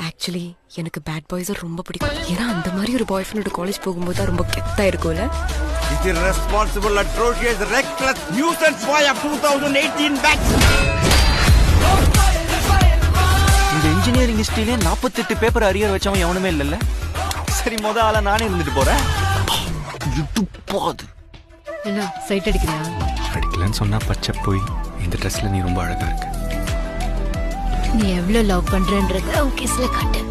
Actually எனக்கு bad boys ரொம்ப பிடிக்கும். ஏன்னா அந்த மாதிரி ஒரு பாய் ஃப்ரெண்டோட காலேஜ் போகும்போது தான் ரொம்ப கெத்தா இருக்கும்ல. It is responsible, atrocious, reckless nuisance boy of 2018 batch. இந்த இன்ஜினியரிங் ஹிஸ்டரியிலே 48 பேப்பர் அரியர் வச்சவன் எவனுமே இல்லைல்ல. சரி, ஆளா நானே இருந்துட்டு போறேன். என்ன சைட் அடிக்கிறியா? அடிக்கலன்னு சொன்னா பச்சை போய் இந்த ட்ரெஸ்ல நீ ரொம்ப அழகா இருக்க. நீ எவ்வளவு லவ் பண்றன்றத ஓகேஸ்ல காட்டு.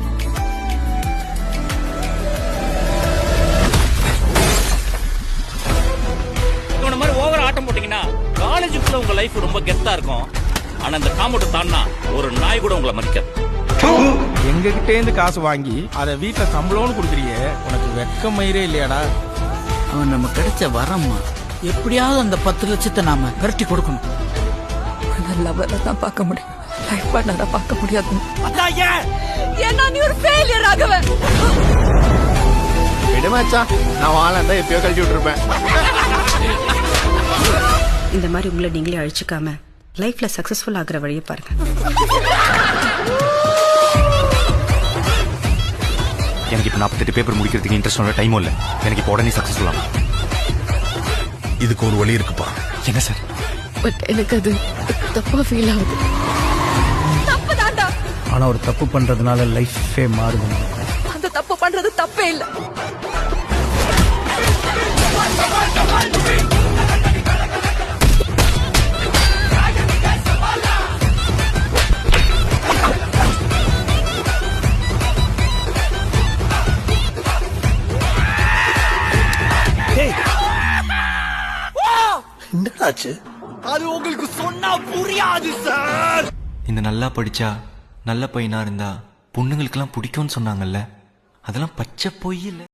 இவன மாதிரி ஓவர் ஆட்டம் போட்டீங்கன்னா காலேஜுக்குள்ள உங்க லைஃப் ரொம்ப கெத்தா இருக்கும். ஆனா இந்த காம்பவுண்ட தாண்டா ஒரு நாய் கூட உங்களை மதிக்காது. எங்க கிட்டே இருந்து காசு வாங்கி அதை வீட்டுல சம்பளம்னு கொடுக்குறியே, உனக்கு வெக்கம் மயிரே இல்லையாடா? அவன் நம்ம கிடைச்ச வரம்மா, எப்படியாவது அந்த 10 லட்சத்தை நாம விரட்டி கொடுக்கணும். லவ்வரை தான் பார்க்க முடியும், லைஃப் பார்ட்னரை பார்க்க முடியாது. அதான் ஏன் ஏன்னா நீ ஒரு ஃபெயிலியர் ஆகவே. விடுமாச்சா, நான் வாழாண்டா எப்பயோ கழட்டி விட்டுருப்பேன். இந்த மாதிரி உங்களை நீங்களே அழிச்சுக்காம லைஃப்ல சக்சஸ்ஃபுல் ஆகிற வழியை பாருங்க. எனக்கு இப்போ 48 பேப்பர் முடிக்கிறதுக்கு இன்ட்ரெஸ்ட் டைமும் இல்லை. எனக்கு இப்போ உடனே சக்சஸ்ஃபுல் ஆகும். இதுக்கு ஒரு வழி இருக்குப்பா. என்ன சார்? பட் எனக்கு அது தப்பா ஃபீல் ஆகுது. தப்பு தாண்டா. ஆனா ஒரு தப்பு பண்றதுனால லைஃபே மாறுது. அந்த தப்பு பண்றது தப்பே இல்ல. என்னடாச்சு? அது உங்களுக்கு சொன்னா புரியாது சார். இந்த நல்லா படிச்சா நல்ல பையனா இருந்தா பொண்ணுங்களுக்கெல்லாம் பிடிக்கும்னு சொன்னாங்கல்ல, அதெல்லாம் பச்சை பொய் இல்லை.